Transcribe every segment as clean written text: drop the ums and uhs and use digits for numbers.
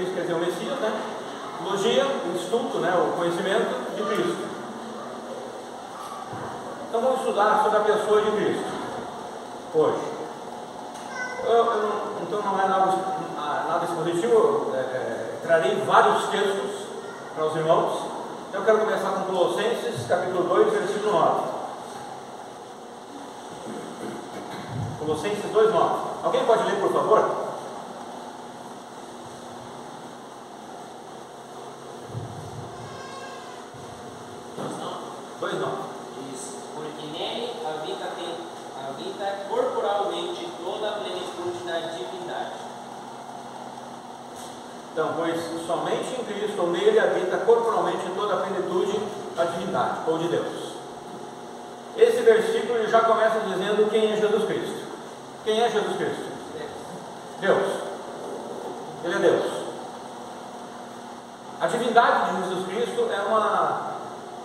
Cristo quer dizer o Messias, né? Logia, o estudo, né? O conhecimento de Cristo. Então vamos estudar sobre a pessoa de Cristo hoje. Então não é nada expositivo, trarei vários textos para os irmãos. Então eu quero começar com Colossenses, capítulo 2, versículo 9. Colossenses 2, 9. Alguém pode ler, por favor? Porque nele habita corporalmente toda a plenitude da divindade. Então, pois somente em Cristo, ou nele, habita corporalmente toda a plenitude da divindade, ou de Deus. Esse versículo ele já começa dizendo quem é Jesus Cristo. Quem é Jesus Cristo? Deus. Ele é Deus. A divindade de Jesus Cristo é uma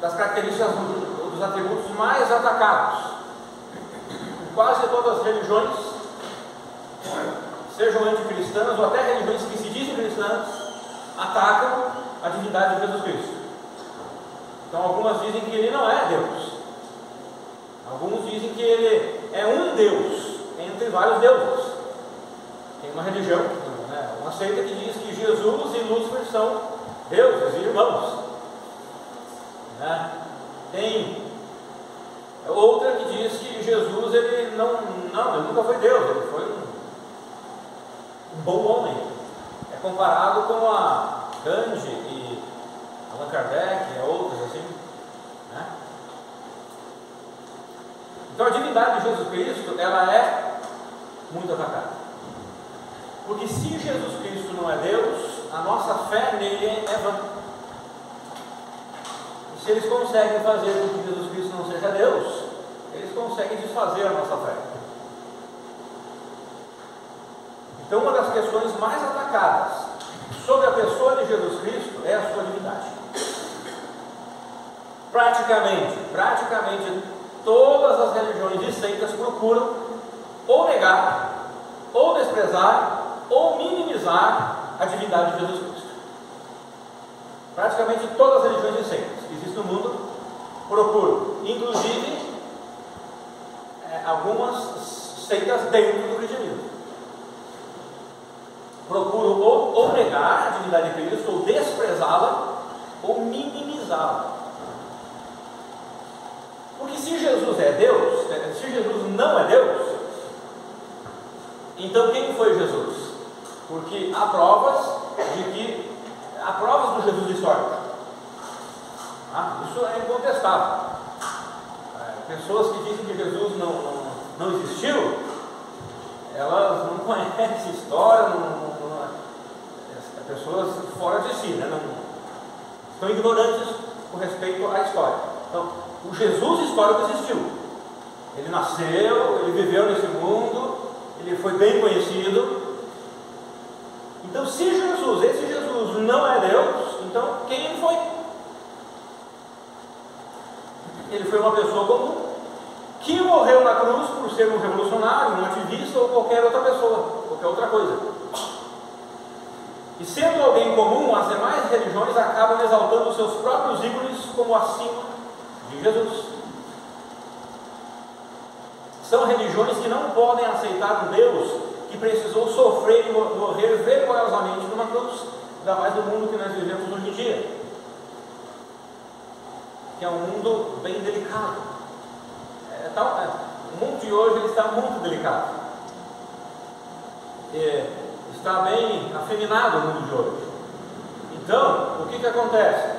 das características dos atributos mais atacados. Quase todas as religiões, sejam anticristãs ou até religiões que se dizem cristãs, atacam a divindade de Jesus Cristo. Então algumas dizem que ele não é Deus. Alguns dizem que ele é um Deus entre vários deuses. Tem uma religião, né, uma seita que diz que Jesus e Lúcifer são deuses e irmãos, né? Tem outra que diz que Jesus ele ele nunca foi Deus, ele foi um bom homem. É comparado com a Gandhi e Allan Kardec e outros assim, né? Então a divindade de Jesus Cristo ela é muito atacada, porque se Jesus Cristo não é Deus, a nossa fé nele é vã. E se eles conseguem fazer com que Jesus Cristo não seja Deus, eles conseguem desfazer a nossa fé. Então uma das questões mais atacadas sobre a pessoa de Jesus Cristo é a sua divindade. Praticamente todas as religiões e seitas procuram ou negar, ou desprezar, ou minimizar a divindade de Jesus Cristo. Praticamente todas as religiões e seitas que existem no mundo procuram, inclusive algumas seitas dentro do cristianismo, procuram ou negar a divindade de Cristo, ou desprezá-la, ou minimizá-la. Porque se Jesus é Deus, se Jesus não é Deus, então quem foi Jesus? Porque há provas do Jesus histórico. Isso é incontestável. Pessoas que dizem que Jesus não existiu, elas não conhecem história, pessoas fora de si, né? Estão ignorantes com respeito à história. Então, o Jesus histórico existiu. Ele nasceu, ele viveu nesse mundo, ele foi bem conhecido. Então, se esse Jesus não é Deus, então quem ele foi? Ele foi uma pessoa comum que morreu na cruz por ser um revolucionário, um ativista ou qualquer outra pessoa, qualquer outra coisa. E sendo alguém comum, as demais religiões acabam exaltando os seus próprios ícones como acima de Jesus. São religiões que não podem aceitar um Deus que precisou sofrer e morrer vergonhosamente numa cruz, ainda mais no mundo que nós vivemos hoje em dia, que é um mundo bem delicado. O mundo de hoje ele está muito delicado, está bem afeminado o mundo de hoje. Então, o que acontece?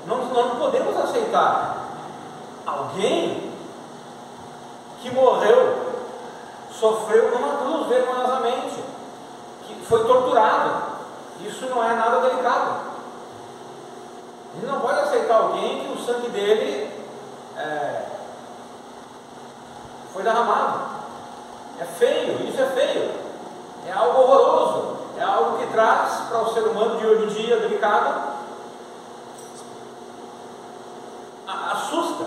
Nós não podemos aceitar alguém que morreu, sofreu numa cruz vergonhosamente, que foi torturado. Isso não é nada delicado. A gente não pode aceitar alguém que o sangue dele foi derramado. É feio, isso é feio. É algo horroroso. É algo que traz para o ser humano de hoje em dia delicado, assusta.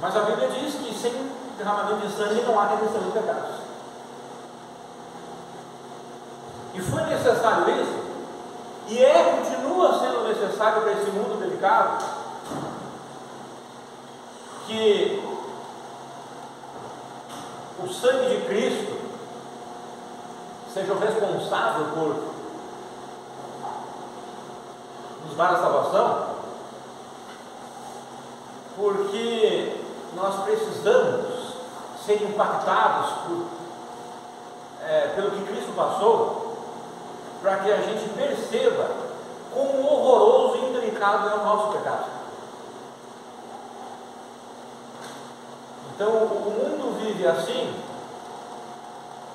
Mas a Bíblia diz que sem derramamento de sangue não há remissão de pecados. E foi necessário isso, e continua sendo necessário para esse mundo delicado, que o sangue de Cristo seja o responsável por nos dar a salvação, porque nós precisamos ser impactados pelo que Cristo passou, para que a gente perceba quão horroroso e indelicado é o nosso pecado. Então o mundo vive assim,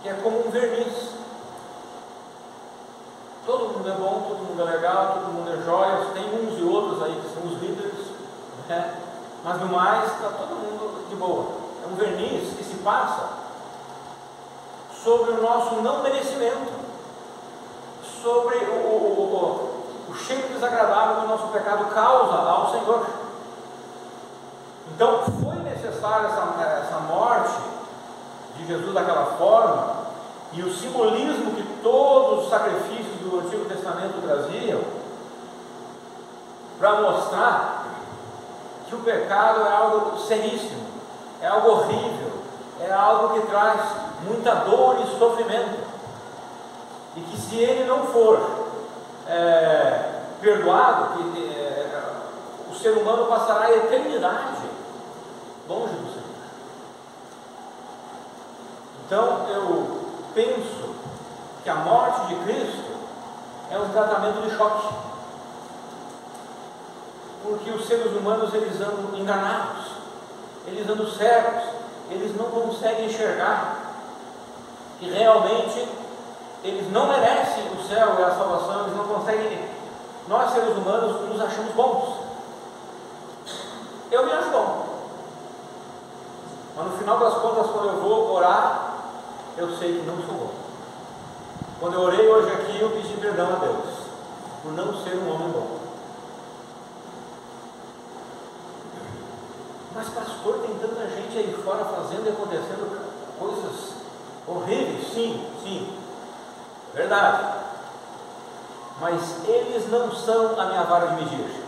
que é como um verniz. Todo mundo é bom, todo mundo é legal, todo mundo é jóia, tem uns e outros aí que são os líderes, né? Mas no mais está todo mundo de boa. É um verniz que se passa sobre o nosso não merecimento, sobre o cheiro desagradável que o nosso pecado causa ao Senhor. Então foi necessária essa morte de Jesus daquela forma, e o simbolismo que todos os sacrifícios do Antigo Testamento traziam, para mostrar que o pecado é algo seríssimo, é algo horrível, é algo que traz muita dor e sofrimento, e que se ele não for perdoado, o ser humano passará a eternidade longe do Senhor. Então eu penso que a morte de Cristo é um tratamento de choque, porque os seres humanos eles andam enganados, eles andam cegos, eles não conseguem enxergar que realmente eles não merecem o céu e a salvação, eles não conseguem. Nós seres humanos nos achamos bons. Eu me acho bom, mas no final das contas, quando eu vou orar, eu sei que não sou bom. Quando eu orei hoje aqui, eu pedi perdão a Deus por não ser um homem bom. Mas pastor, tem tanta gente aí fora fazendo e acontecendo coisas horríveis. Sim, verdade. Mas eles não são a minha vara de medir.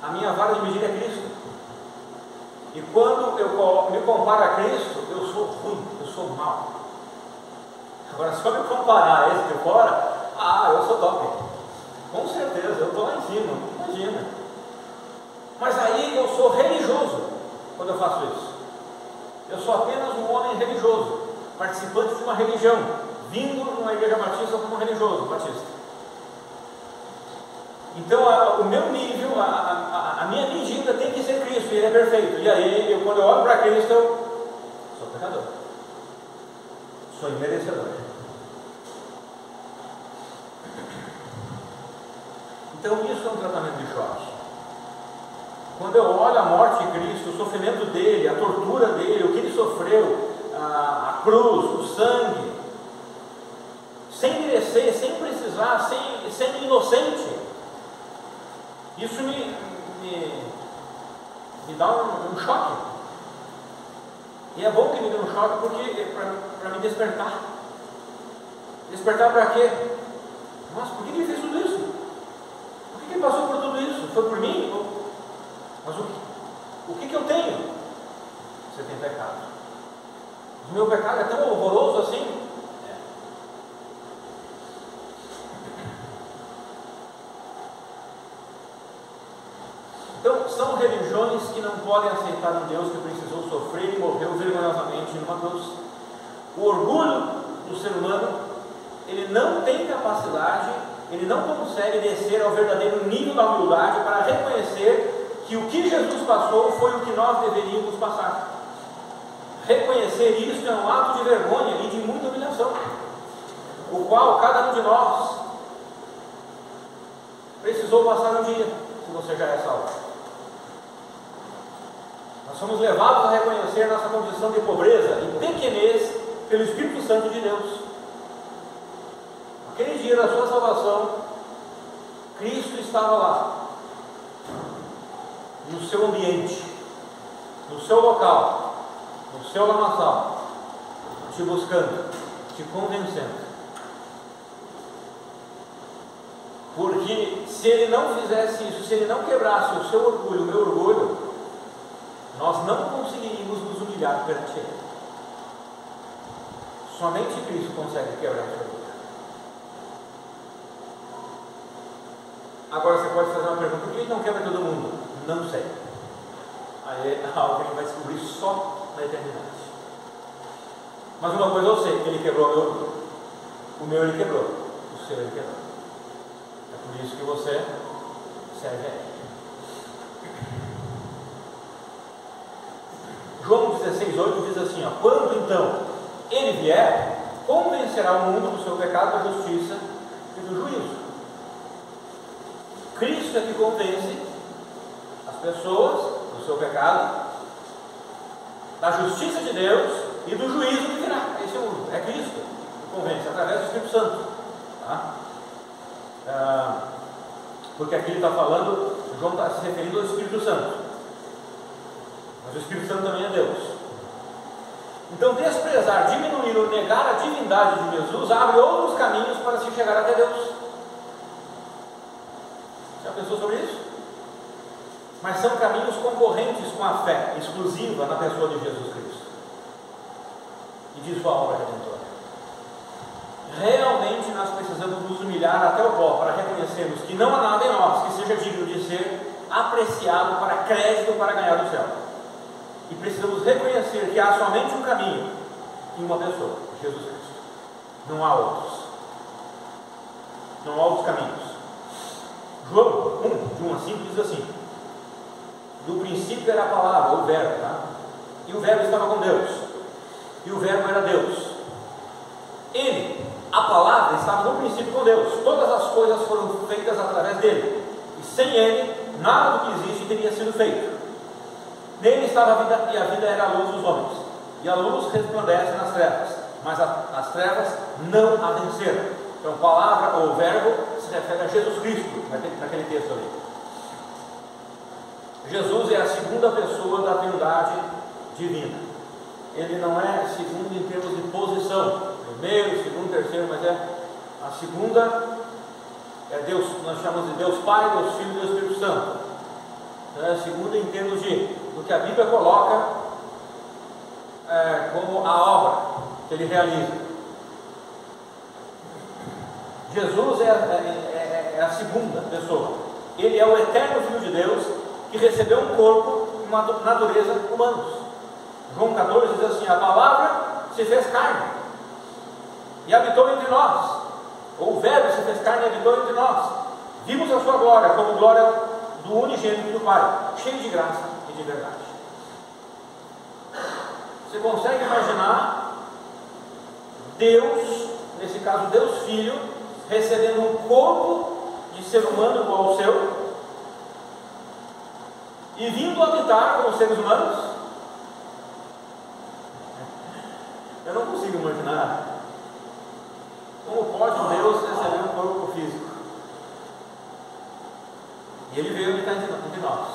A minha vara de medir é Cristo. E quando eu me comparo a Cristo, eu sou ruim, eu sou mau. Agora, se eu me comparar a esse de fora, eu sou top. Com certeza, eu estou lá em cima, imagina. Mas aí eu sou religioso quando eu faço isso. Eu sou apenas um homem religioso, participante de uma religião, vindo numa igreja batista como religioso batista. Então o meu nível, a minha medida tem que ser Cristo, e Ele é perfeito. E aí, quando eu olho para Cristo, eu sou pecador, sou imerecedor. Então isso é um tratamento de choque. Quando eu olho a morte de Cristo, o sofrimento dele, a tortura dele, o que ele sofreu, a cruz, o sangue, sem merecer, sem precisar, sendo inocente, isso me dá um choque. E é bom que me dê um choque, porque é para me despertar. Despertar para quê? Nossa, por que ele fez tudo isso? Por que ele passou por tudo isso? Foi por mim? Mas o que eu tenho? Você tem pecado. O meu pecado é tão horroroso assim? Então, são religiões que não podem aceitar um Deus que precisou sofrer e morreu vergonhosamente numa cruz. O orgulho do ser humano, ele não tem capacidade, ele não consegue descer ao verdadeiro nível da humildade para reconhecer que o que Jesus passou foi o que nós deveríamos passar. Reconhecer isso é um ato de vergonha e de muita humilhação, o qual cada um de nós precisou passar um dia, se você já é salvo. Nós somos levados a reconhecer nossa condição de pobreza e pequenez pelo Espírito Santo de Deus. Aquele dia da sua salvação, Cristo estava lá, no seu ambiente, no seu local, no seu lamaçal, te buscando, te convencendo. Porque se ele não fizesse isso, se ele não quebrasse o seu orgulho, o meu orgulho, nós não conseguiríamos nos humilhar perante ele. Somente Cristo consegue quebrar esse orgulho. Agora você pode fazer uma pergunta: por que ele não quebra todo mundo? Não sei. Aí é algo que a gente vai descobrir só na eternidade. Mas uma coisa eu sei: ele quebrou o meu orgulho. O meu ele quebrou, o seu ele quebrou. É por isso que você serve a ele. João 16,8 diz assim: quando então ele vier, convencerá o mundo do seu pecado, da justiça e do juízo. Cristo é que convence as pessoas do seu pecado, da justiça de Deus e do juízo que virá. Esse é Cristo que convence através do Espírito Santo. Tá? Porque aqui ele está falando, João está se referindo ao Espírito Santo, mas o Espírito Santo também é Deus. Então, desprezar, diminuir ou negar a divindade de Jesus abre outros caminhos para se chegar até Deus. Já pensou sobre isso? Mas são caminhos concorrentes com a fé exclusiva na pessoa de Jesus Cristo e de sua obra redentora. Realmente nós precisamos nos humilhar até o pó para reconhecermos que não há nada em nós que seja digno de ser apreciado para crédito para ganhar o céu. E precisamos reconhecer que há somente um caminho e uma pessoa, Jesus Cristo. Não há outros. Não há outros caminhos. João 1, de 1 a 5 diz assim: no princípio era a palavra, o verbo, tá? E o verbo estava com Deus, e o verbo era Deus. Ele, a palavra, estava no princípio com Deus. Todas as coisas foram feitas através dele, e sem ele, nada do que existe teria sido feito. Nele estava a vida, e a vida era a luz dos homens, e a luz resplandece nas trevas, mas as trevas não a venceram. Então, palavra ou verbo se refere a Jesus Cristo, naquele texto ali. Jesus é a segunda pessoa da Trindade divina. Ele não é segundo em termos de posição, primeiro, segundo, terceiro, mas é a segunda, é Deus, nós chamamos de Deus Pai, Deus Filho e Deus Espírito Santo. É a segunda em termos do que a Bíblia coloca como a obra que ele realiza. Jesus é a segunda pessoa. Ele é o eterno Filho de Deus que recebeu um corpo e uma natureza humanos. João 14 diz assim: a palavra se fez carne e habitou entre nós. Ou o verbo se fez carne e habitou entre nós. Vimos a sua glória como glória do unigênito do Pai, cheio de graça e de verdade. Você consegue imaginar Deus, nesse caso Deus Filho, recebendo um corpo de ser humano igual ao seu e vindo habitar com os seres humanos? Eu não consigo imaginar como pode Deus receber um corpo físico. E ele veio habitar entre nós.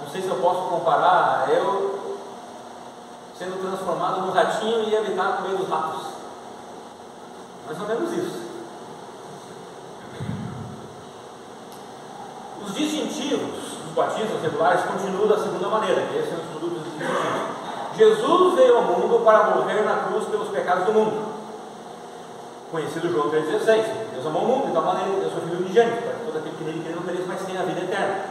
Não sei se eu posso comparar eu sendo transformado num ratinho e habitar no meio dos ratos. Mais ou menos isso. Os distintivos dos batismos regulares continuam da segunda maneira, que esse é o estudo dos distintivos. Jesus veio ao mundo para morrer na cruz pelos pecados do mundo. Conhecido João 3,16. Deus amou o mundo de tal maneira que Deus foi Filho unigênito, para que todo aquele que nele crê não pereça, mas tenha a vida eterna.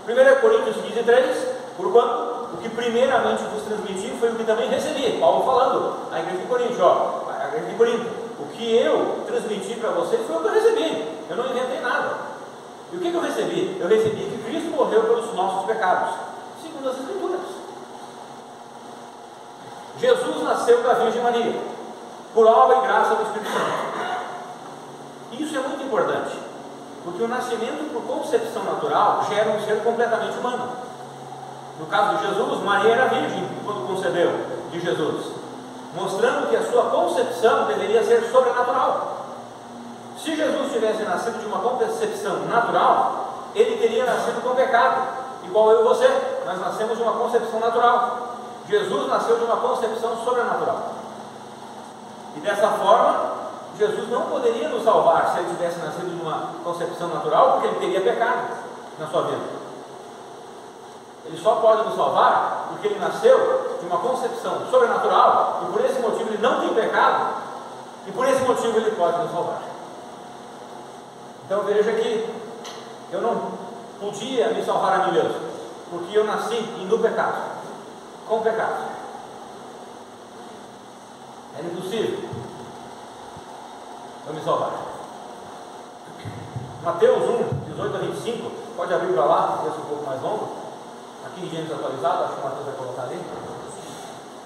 1 Coríntios 15,3. Porquanto o que primeiramente vos transmiti foi o que também recebi. Paulo falando à igreja de Corinto, a igreja de Corinto. O que eu transmiti para vocês foi o que eu recebi. Eu não inventei nada. E o que eu recebi? Eu recebi que Cristo morreu pelos nossos pecados, segundo as Escrituras. Jesus nasceu da Virgem Maria, por obra e graça do Espírito Santo. Isso é muito importante, porque o nascimento por concepção natural gera um ser completamente humano. No caso de Jesus, Maria era virgem quando concebeu de Jesus, mostrando que a sua concepção deveria ser sobrenatural. Se Jesus tivesse nascido de uma concepção natural, ele teria nascido com pecado, igual eu e você. Nós nascemos de uma concepção natural. Jesus nasceu de uma concepção sobrenatural. E dessa forma, Jesus não poderia nos salvar se ele tivesse nascido de uma concepção natural, porque ele teria pecado na sua vida. Ele só pode nos salvar porque ele nasceu de uma concepção sobrenatural, e por esse motivo ele não tem pecado, e por esse motivo ele pode nos salvar. Então veja que eu não podia me salvar a mim mesmo, porque eu nasci no pecado, com pecado. Era impossível eu me salvar. Mateus 1, 18 a 25, pode abrir para lá, texto um pouco mais longo, aqui em Gênesis atualizado, acho que o Mateus vai colocar ali.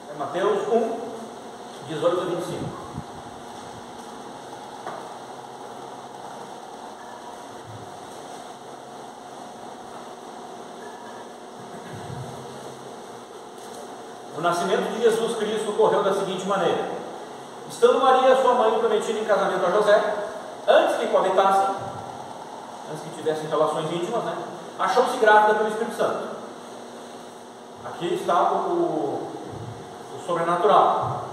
É Mateus 1, 18 a 25. O nascimento de Jesus Cristo ocorreu da seguinte maneira: estando Maria, sua mãe, prometida em casamento a José, antes que coabitassem, antes que tivessem relações íntimas, achou-se grávida pelo Espírito Santo. Aqui está o sobrenatural.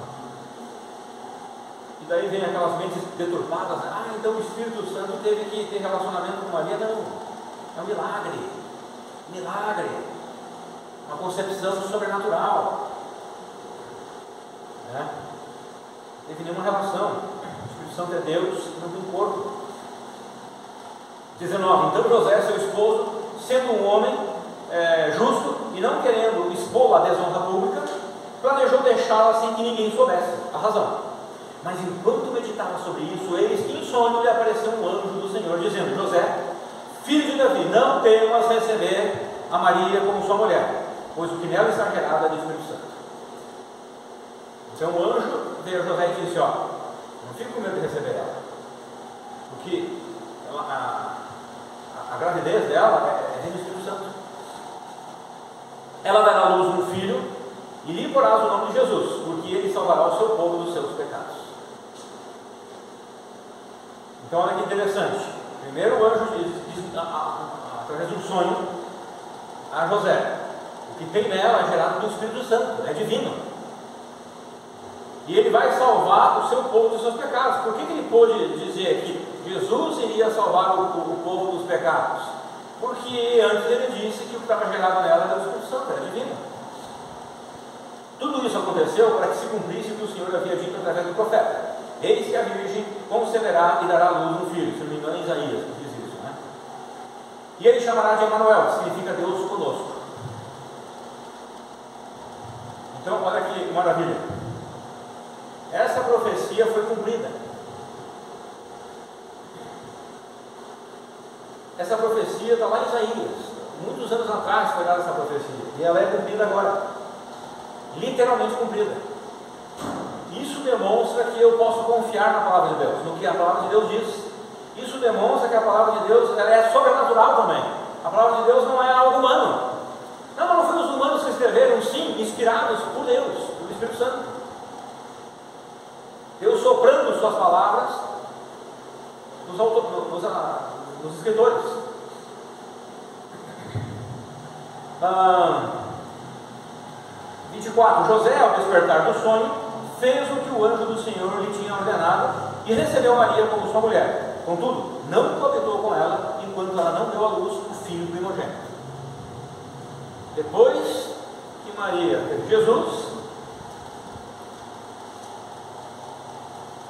E daí vem aquelas mentes deturpadas, então o Espírito Santo teve que ter relacionamento com Maria. Não, é um milagre, uma concepção sobrenatural. Não teve nenhuma relação. O Espírito Santo é Deus, não tem corpo. 19. Então José, seu esposo, sendo um homem justo e não querendo expô-la à desonra pública, planejou deixá-la sem que ninguém soubesse a razão. Mas enquanto meditava sobre isso, eis que em sonho lhe apareceu um anjo do Senhor, dizendo: José, filho de Davi, não temas receber a Maria como sua mulher, pois o que nela está gerado é do Espírito Santo. Então o anjo veio a José e disse: não fique com medo de receber ela, porque a gravidez dela é do Espírito Santo. Ela dará à luz um filho e lhe porás o nome de Jesus, porque ele salvará o seu povo dos seus pecados. Então olha que interessante. Primeiro o anjo diz através de um sonho a José: o que tem nela é gerado do Espírito Santo, é divino. E ele vai salvar o seu povo dos seus pecados. Por que ele pôde dizer que Jesus iria salvar o povo dos pecados? Porque antes ele disse que o que estava gerado nela era do Espírito Santo, era divino. Tudo isso aconteceu para que se cumprisse o que o Senhor havia dito através do profeta: eis que a Virgem conceberá e dará à luz um filho. Se não me engano, é Isaías que diz isso, E ele chamará de Emanuel, que significa Deus conosco. Então, olha que maravilha. Essa profecia foi cumprida. Essa profecia está lá em Isaías. Muitos anos atrás foi dada essa profecia. E ela é cumprida agora. Literalmente cumprida. Isso demonstra que eu posso confiar na palavra de Deus, no que a palavra de Deus diz. Isso demonstra que a palavra de Deus ela é sobrenatural também. A palavra de Deus não é algo humano. Não foi os humanos que escreveram, sim, inspirados por Deus, pelo Espírito Santo. Deus soprando suas palavras nos escritores. 24. José, ao despertar do sonho, fez o que o anjo do Senhor lhe tinha ordenado e recebeu Maria como sua mulher. Contudo, não coabitou com ela enquanto ela não deu à luz o filho primogênito. Depois que Maria teve Jesus,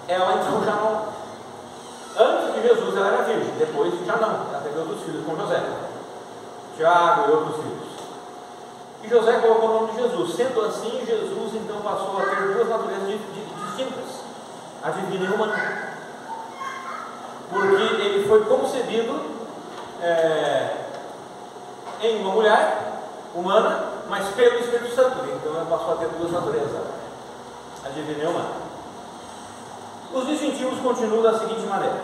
ela então já não. Antes de Jesus ela era virgem, depois já não. Ela teve outros filhos com José, Tiago e outros filhos. E José colocou o nome de Jesus. Sendo assim, Jesus então passou a ter duas naturezas distintas: a divina e a humana. Porque ele foi concebido em uma mulher humana, mas pelo Espírito Santo. Então ele passou a ter duas naturezas: a divina e a humana. Os distintivos continuam da seguinte maneira: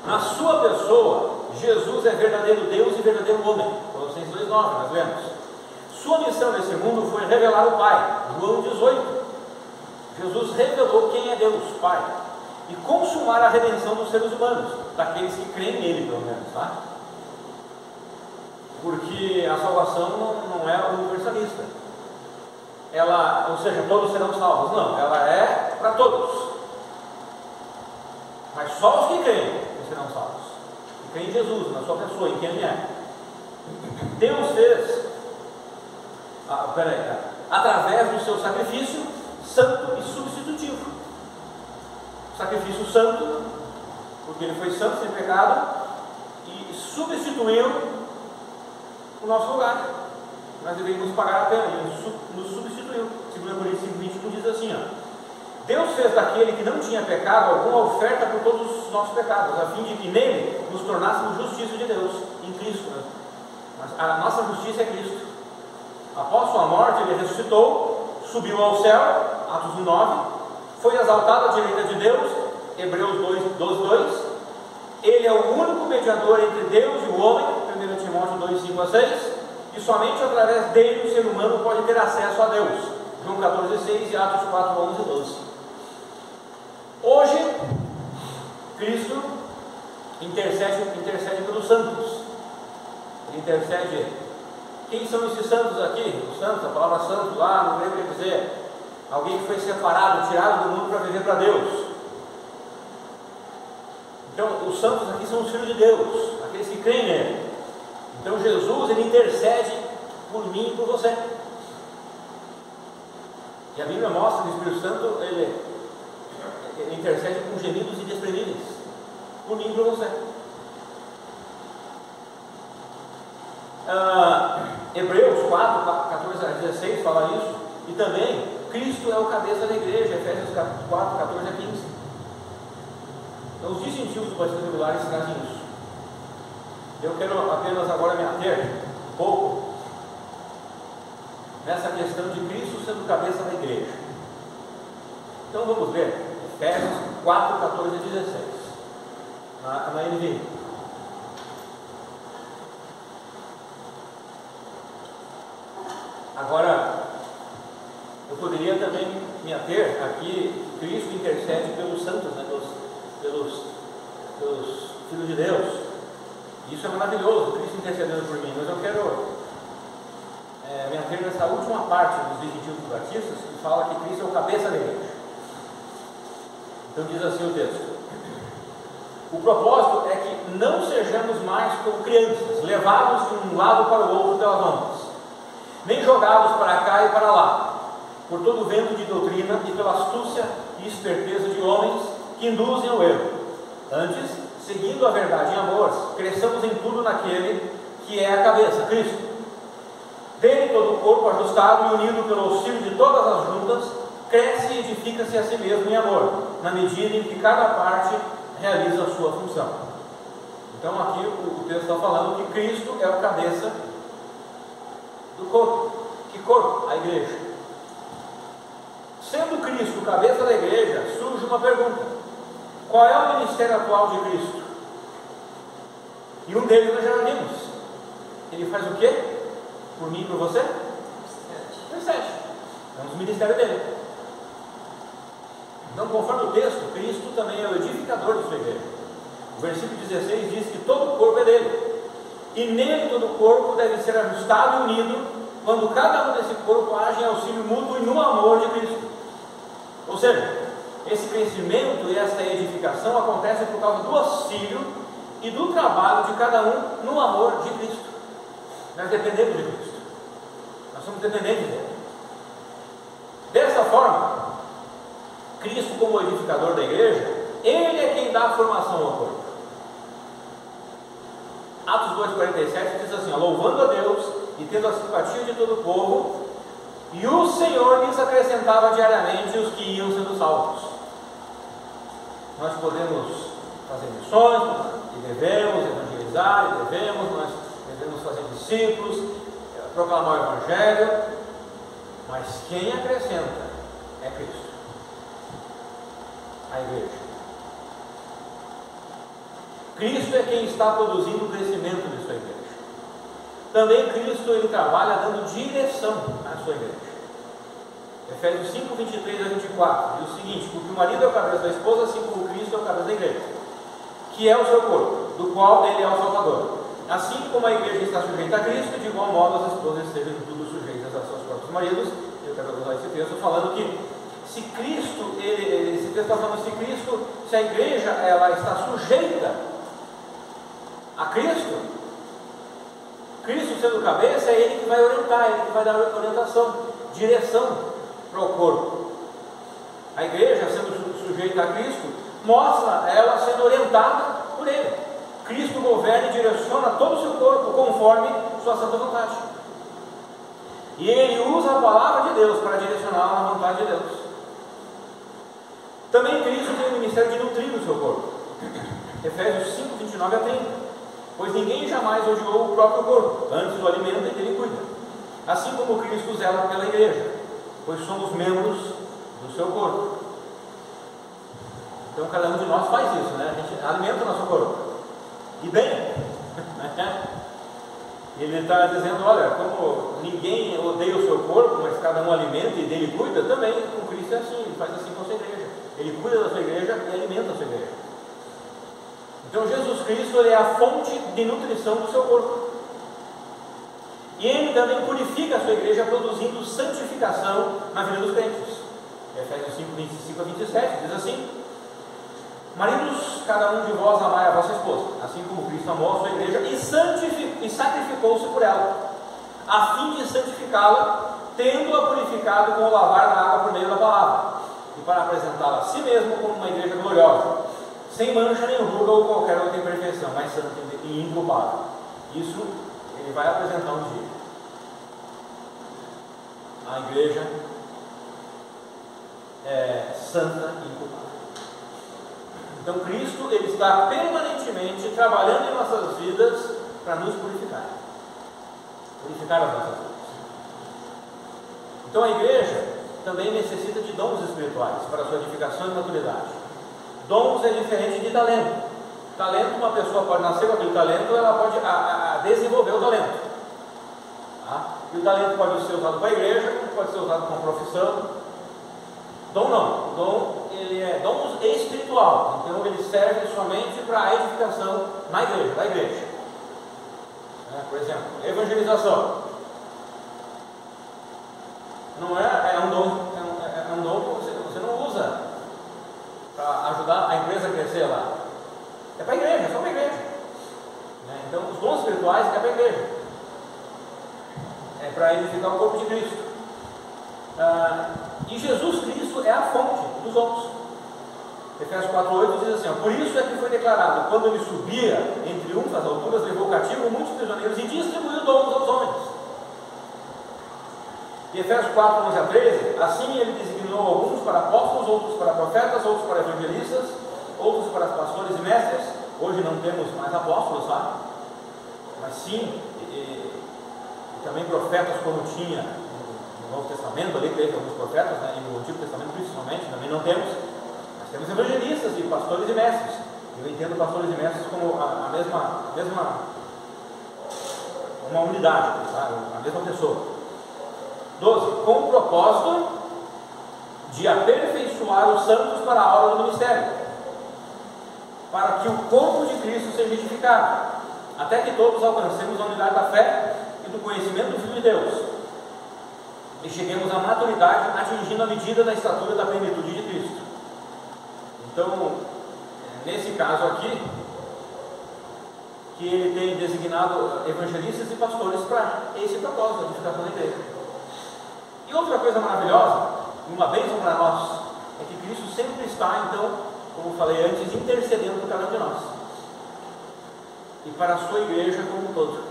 na sua pessoa, Jesus é verdadeiro Deus e verdadeiro homem. Colossenses 2,9, nós lemos. Sua missão nesse mundo foi revelar o Pai. João 18. Jesus revelou quem é Deus, Pai, e consumar a redenção dos seres humanos, daqueles que creem nele, pelo menos, Porque a salvação não é universalista. Ou seja, todos serão salvos. Não, ela é para todos. crê em Jesus, na sua pessoa, em quem Ele é. Deus fez, através do seu sacrifício santo e substitutivo. Sacrifício santo, porque Ele foi santo, sem pecado, e substituiu o nosso lugar. Nós deveríamos pagar a pena, Ele nos substituiu. 2 Coríntios 5:21 diz assim, Deus fez daquele que não tinha pecado alguma oferta por todos os nossos pecados, a fim de que nele nos tornássemos justiça de Deus, em Cristo. A nossa justiça é Cristo. Após sua morte, Ele ressuscitou, subiu ao céu, Atos 9, foi exaltado à direita de Deus, Hebreus 2:2. Ele é o único mediador entre Deus e o homem, 1 Timóteo 2:5-6, e somente através dele o ser humano pode ter acesso a Deus, João 14:6 e Atos 4:11-12. Hoje, Cristo intercede pelos santos. Ele intercede. Quem são esses santos aqui? Os santos, a palavra santo lá no grego quer dizer alguém que foi separado, tirado do mundo para viver para Deus. Então, os santos aqui são os filhos de Deus, aqueles que creem nele. Então, Jesus, Ele intercede por mim e por você. E a Bíblia mostra que o Espírito Santo, ele intercede com gemidos inexprimíveis, por mim e por você. Hebreus 4:14-16 fala isso. E também, Cristo é o cabeça da igreja, Efésios 4:14-15. Então, os distintivos do batismo regulares trazem isso. Eu quero apenas agora me ater um pouco nessa questão de Cristo sendo cabeça da igreja. Então vamos ver Efésios 4:14-16 na NVI. Agora, eu poderia também me ater aqui, Cristo intercede pelos santos, né, pelos filhos de Deus. Isso é maravilhoso, Cristo intercedendo por mim, mas eu quero me ater nessa última parte dos distintivos batistas, que fala que Cristo é o cabeça da igreja. Então diz assim o texto: o propósito é que não sejamos mais como crianças, levados de um lado para o outro pelas ondas, nem jogados para cá e para lá, por todo o vento de doutrina e pela astúcia e esperteza de homens que induzem ao erro. Antes, seguindo a verdade em amor, cresçamos em tudo naquele que é a cabeça, Cristo. Dele todo o corpo, ajustado e unido pelo auxílio de todas as juntas, cresce e edifica-se a si mesmo em amor, na medida em que cada parte realiza a sua função. Então aqui o texto está falando que Cristo é o cabeça do corpo. Que corpo? A igreja. Sendo Cristo o cabeça da igreja, surge uma pergunta: qual é o ministério atual de Cristo? E um deles nós já vimos. Ele faz o quê? Por mim e por você? Intercede. É um dos ministérios dele. Então, conforme o texto, Cristo também é o edificador de sua igreja. O versículo 16 diz que todo o corpo é dele, e nele todo o corpo deve ser ajustado e unido, quando cada um desse corpo age em auxílio mútuo e no amor de Cristo. Ou seja, esse crescimento e essa edificação acontecem por causa do auxílio e do trabalho de cada um no amor de Cristo. Nós dependemos de Cristo, nós somos dependentes dele. Dessa forma, Cristo, como edificador da igreja, Ele é quem dá a formação ao corpo. Atos 2:47 diz assim: louvando a Deus e tendo a simpatia de todo o povo, e o Senhor lhes acrescentava diariamente os que iam sendo salvos. Nós podemos fazer missões, e devemos evangelizar, e nós devemos fazer discípulos, proclamar o Evangelho, mas quem acrescenta é Cristo, a igreja. Cristo é quem está produzindo o crescimento de sua igreja. Também Cristo, Ele trabalha dando direção à sua igreja. Efésios 5:23-24 diz o seguinte: porque o marido é o cabeça da esposa, assim como Cristo é o cabeça da igreja, que é o seu corpo, do qual Ele é o Salvador. Assim como a igreja está sujeita a Cristo, de igual modo as esposas estejam tudo sujeitas aos seus próprios maridos. Eu quero usar esse texto falando que se Cristo, esse texto está falando se a igreja ela está sujeita a Cristo. Cristo sendo cabeça, é Ele que vai orientar, é Ele que vai dar orientação, direção para o corpo. A igreja, sendo sujeita a Cristo, mostra ela sendo orientada por Ele. Cristo governa e direciona todo o seu corpo conforme sua santa vontade. E Ele usa a palavra de Deus para direcioná-la na vontade de Deus. Também Cristo tem o ministério de nutrir o seu corpo. Efésios 5, 29 a 30. Pois ninguém jamais odiou o próprio corpo, antes o alimenta e dele cuida. Assim como Cristo zela pela igreja, pois somos membros do seu corpo. Então cada um de nós faz isso, né? A gente alimenta o nosso corpo. E bem, ele está dizendo, olha, como ninguém odeia o seu corpo, mas cada um alimenta e dele cuida, também com Cristo é assim, ele faz assim com a sua igreja. Ele cuida da sua igreja e alimenta a sua igreja. Então Jesus Cristo, ele é a fonte de nutrição do seu corpo. E Ele também purifica a sua igreja, produzindo santificação na vida dos crentes. Efésios 5, 25 a 27 diz assim: maridos, cada um de vós amai a vossa esposa, assim como Cristo amou a sua igreja e sacrificou-se por ela, a fim de santificá-la, tendo-a purificado com o lavar da água por meio da palavra, e para apresentá-la a si mesmo como uma igreja gloriosa, sem mancha nem ruga ou qualquer outra imperfeição, mas santa e inculpável. Isso Ele vai apresentar um dia. A igreja é santa e inculpável. Então Cristo, Ele está permanentemente trabalhando em nossas vidas para nos purificar. Purificar as nossas vidas. Então a igreja também necessita de dons espirituais para a sua edificação e maturidade. Dons é diferente de talento. Talento, uma pessoa pode nascer com aquele talento, ela pode desenvolver o talento. Tá? E o talento pode ser usado para a igreja, pode ser usado como profissão. Dom não. Dom, ele é dom espiritual. Então ele serve somente para a edificação na igreja, da igreja. Por exemplo, evangelização. Não é um dom que você não usa para ajudar a empresa a crescer lá. É para a igreja, é só para a igreja. Então os dons espirituais é para a igreja. É para edificar o corpo de Cristo. E Jesus Cristo é a fonte dos dons. Efésios 4,8 diz assim: por isso é que foi declarado, quando ele subia em triunfo às alturas, levou cativo muitos prisioneiros e distribuiu dons aos homens. E Efésios 4, 11 a 13, assim ele designou alguns para apóstolos, outros para profetas, outros para evangelistas, outros para pastores e mestres. Hoje não temos mais apóstolos, sabe? Mas sim, e também profetas, como tinha no Novo Testamento, ali teve alguns profetas, né? E no Antigo Testamento principalmente também não temos. Mas temos evangelistas e pastores e mestres. Eu entendo pastores e mestres como a mesma uma unidade, sabe? A mesma pessoa. 12. Com o propósito de aperfeiçoar os santos para a obra do ministério, para que o corpo de Cristo seja edificado, até que todos alcancemos a unidade da fé e do conhecimento do Filho de Deus, e cheguemos à maturidade, atingindo a medida da estatura da plenitude de Cristo. Então, nesse caso aqui, que ele tem designado evangelistas e pastores para esse propósito, a edificação da igreja. E outra coisa maravilhosa, uma bênção para nós, é que Cristo sempre está, então, como falei antes, intercedendo por cada um de nós e para a sua igreja como um todo.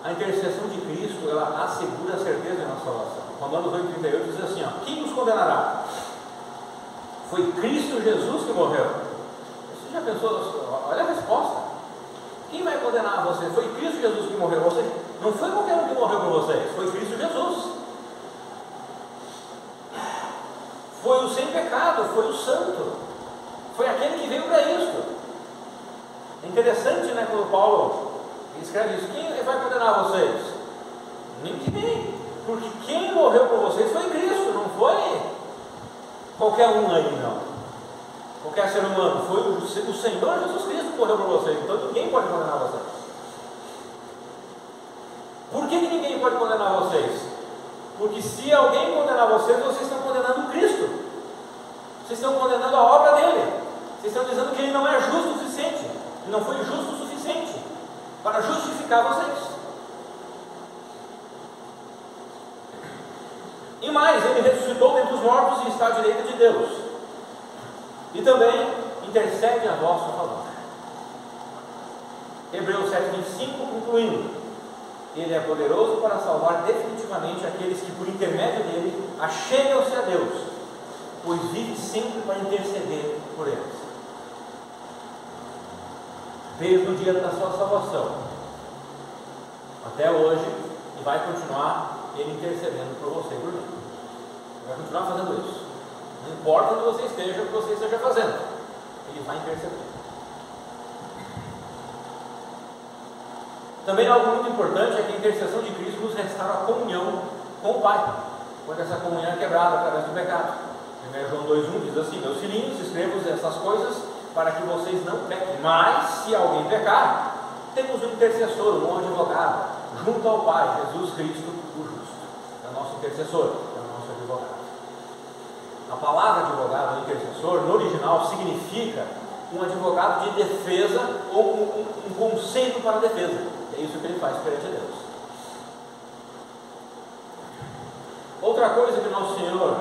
A intercessão de Cristo, ela assegura a certeza de nossa salvação. Romanos 8,38 diz assim: quem nos condenará? Foi Cristo Jesus que morreu. Você já pensou? Olha a resposta. Quem vai condenar você? Foi Cristo Jesus que morreu. Ou seja, não foi qualquer um que morreu por vocês, foi Cristo Jesus. Foi o sem pecado, foi o santo, foi aquele que veio para isso. É interessante, né, quando Paulo escreve isso: quem vai condenar vocês? Ninguém, porque quem morreu por vocês foi Cristo, não foi qualquer um aí, não. Qualquer ser humano, foi o Senhor Jesus Cristo que morreu por vocês, então ninguém pode condenar vocês. Por que ninguém pode condenar vocês? Porque se alguém condenar vocês, vocês estão condenando Cristo, vocês estão condenando a obra dele, vocês estão dizendo que ele não é justo o suficiente, e não foi justo o suficiente para justificar vocês. E mais, ele ressuscitou dentre os mortos e está à direita de Deus. E também intercede a vosso favor. Hebreus 7,25, concluindo: Ele é poderoso para salvar definitivamente aqueles que, por intermédio dele, achegam-se a Deus, pois vive sempre para interceder por eles. Desde o dia da sua salvação até hoje, e vai continuar ele intercedendo por você e por mim. Vai continuar fazendo isso. Não importa onde você esteja, o que você esteja fazendo, ele vai interceder. Também algo muito importante é que a intercessão de Cristo nos restaura a comunhão com o Pai, quando essa comunhão é quebrada através do pecado. 1 João 2,1 diz assim: meus filhinhos, escrevo essas coisas para que vocês não pequem. Mas se alguém pecar, temos um intercessor, um advogado, junto ao Pai, Jesus Cristo, o justo. É o nosso intercessor, é o nosso advogado. A palavra advogado, ou intercessor, no original significa um advogado de defesa ou um conselho para a defesa. É isso que ele faz perante a Deus. Outra coisa que nosso Senhor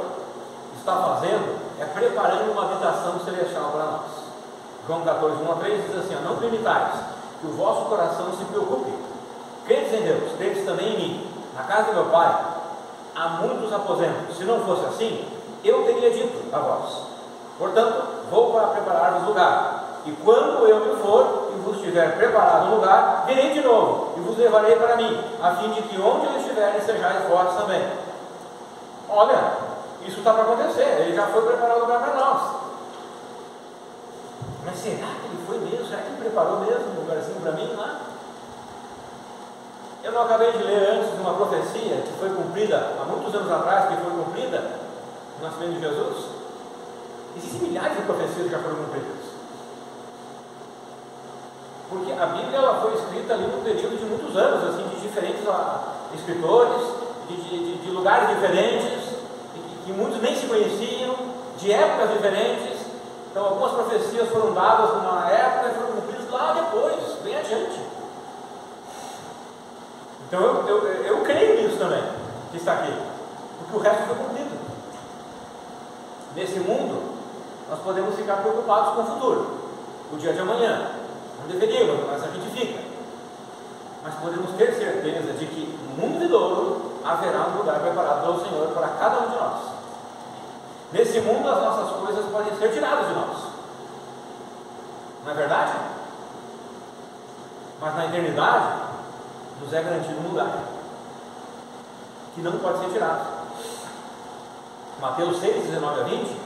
está fazendo é preparando uma habitação celestial para nós. João 14, 1-3 diz assim: não permitais que o vosso coração se preocupe. Credes em Deus, credes também em mim. Na casa de meu Pai há muitos aposentos. Se não fosse assim, eu teria dito a vós. Portanto, vou para preparar-vos lugar. E quando eu me for e vos tiver preparado um lugar, virei de novo e vos levarei para mim, a fim de que onde eu estiver sejais vós também. Olha, isso está para acontecer. Ele já foi preparar o lugar para nós. Mas será que ele foi mesmo? Será que ele preparou mesmo um lugarzinho para mim lá? Eu não acabei de ler antes de uma profecia que foi cumprida há muitos anos atrás, que foi cumprida no nascimento de Jesus? Existem milhares de profecias que já foram cumpridas. Porque a Bíblia ela foi escrita ali num período de muitos anos, assim, de diferentes escritores, de lugares diferentes, que muitos nem se conheciam, de épocas diferentes. Então algumas profecias foram dadas numa época e foram cumpridas lá depois, bem adiante. Então eu creio nisso também, que está aqui, porque o resto foi cumprido. Nesse mundo, nós podemos ficar preocupados com o futuro, o dia de amanhã. Não deveríamos, mas a gente fica. Mas podemos ter certeza de que no mundo vindouro haverá um lugar preparado pelo Senhor para cada um de nós. Nesse mundo as nossas coisas podem ser tiradas de nós. Não é verdade? Mas na eternidade nos é garantido um lugar que não pode ser tirado. Mateus 6, 19-20: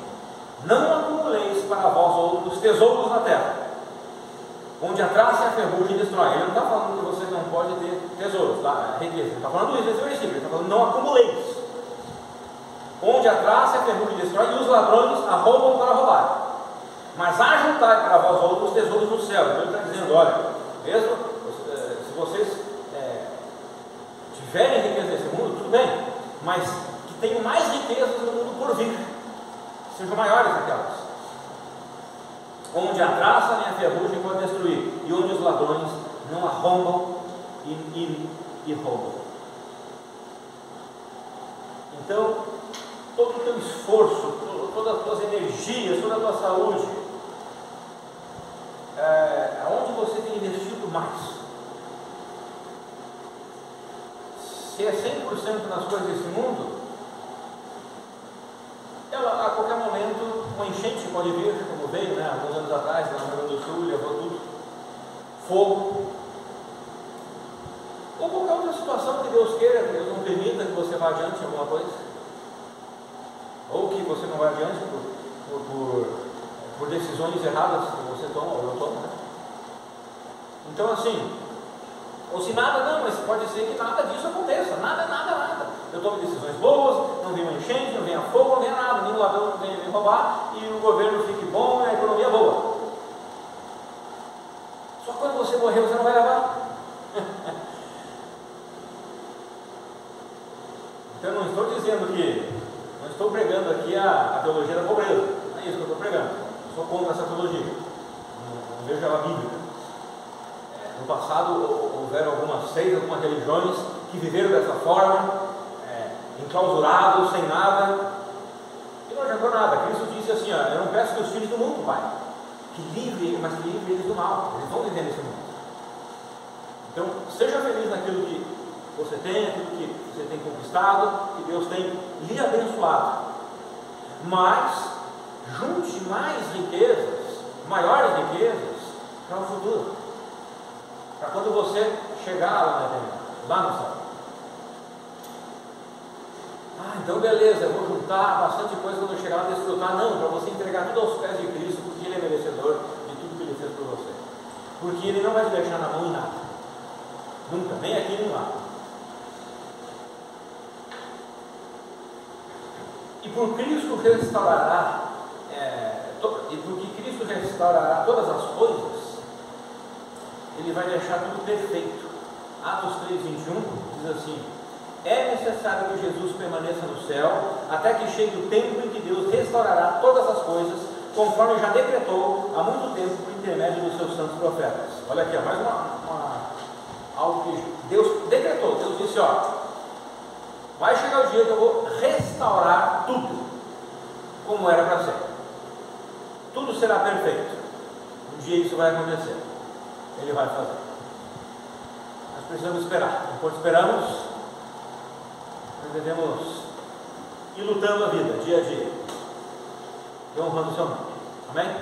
não acumuleis para vós outros tesouros na terra, onde a traça e a ferrugem destrói. Ele não está falando que você não pode ter tesouros, tá? Ele está falando isso nesse versículo. Ele está falando: não acumuleis, onde a traça e a ferrugem destrói e os ladrões arrombam para roubar. Mas ajuntai para vós outros tesouros no céu. Então ele está dizendo: olha, mesmo se vocês tiverem riqueza nesse mundo, tudo bem, mas que tenham mais riquezas no mundo por vir, sejam maiores aquelas, onde a traça nem a ferrugem pode destruir, e onde os ladrões não arrombam e roubam. Então, todo o teu esforço, todas as tuas energias, toda a tua saúde, aonde você tem investido mais? Se é 100% nas coisas desse mundo, a qualquer momento uma enchente pode vir, como veio, né, alguns anos atrás, lá no Rio Grande do Sul, levou tudo, fogo, ou qualquer outra situação que Deus queira, que Deus não permita que você vá adiante em alguma coisa, ou que você não vá adiante por decisões erradas que você toma ou eu tomo, né? Então assim, ou se nada, não, mas pode ser que nada disso aconteça, nada. Eu tomo decisões boas, não vem uma enchente, não venha fogo, não venha nada, nenhum ladrão não venha me roubar, e o governo fique bom e a economia boa. Só quando você morrer você não vai levar. Então eu não estou dizendo não estou pregando aqui a teologia da pobreza, não é isso que eu estou pregando. Eu sou contra essa teologia, não vejo ela bíblica. No passado houveram algumas seitas, algumas religiões que viveram dessa forma, enclausurados, sem nada, e não adiantou nada. Cristo disse assim: eu não peço que os filhos do mundo, Pai, que livre, mas que livre eles do mal. Eles vão viver nesse mundo. Então, seja feliz naquilo que você tem, aquilo que você tem conquistado, que Deus tem lhe abençoado. Mas junte mais riquezas, maiores riquezas, para o futuro, para quando você chegar lá na eternidade, lá no céu. Então beleza, eu vou juntar bastante coisa quando eu chegar lá a desfrutar. Não, para você entregar tudo aos pés de Cristo, porque Ele é merecedor de tudo que Ele fez por você. Porque Ele não vai te deixar na mão em nada. Nunca, nem aqui nem lá. E por Cristo restaurará, e porque Cristo restaurará todas as coisas, Ele vai deixar tudo perfeito. Atos 3:21 diz assim: é necessário que Jesus permaneça no céu, até que chegue o tempo em que Deus restaurará todas as coisas, conforme já decretou há muito tempo por intermédio dos seus santos profetas. Olha aqui, mais algo que Deus decretou. Deus disse: vai chegar o dia que eu vou restaurar tudo como era para ser. Tudo será perfeito. Um dia isso vai acontecer. Ele vai fazer. Nós precisamos esperar. Enquanto esperamos, nós devemos ir lutando a vida, dia a dia, e honrando o seu nome. Amém?